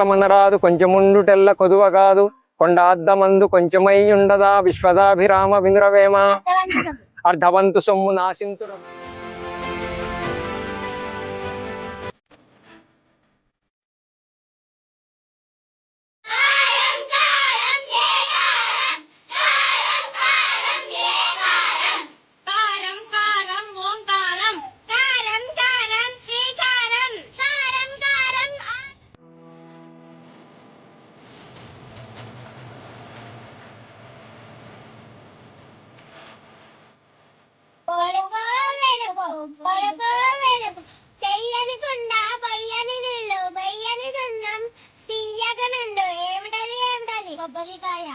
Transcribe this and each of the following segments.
మనరాదు కొంచెముండుటెల్ల కొదువ కాదు కొండ అద్దమందు కొంచెమై ఉండదా విశ్వదాభిరామ వినురవేమ అర్ధవంతు సొమ్ము నాశింతుర చెయ్యని కుండ పొయ్యని నీళ్ళు బయ్యని సున్నం తీయగనుండు ఏమిటది కొబ్బరికాయ.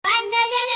వంద జన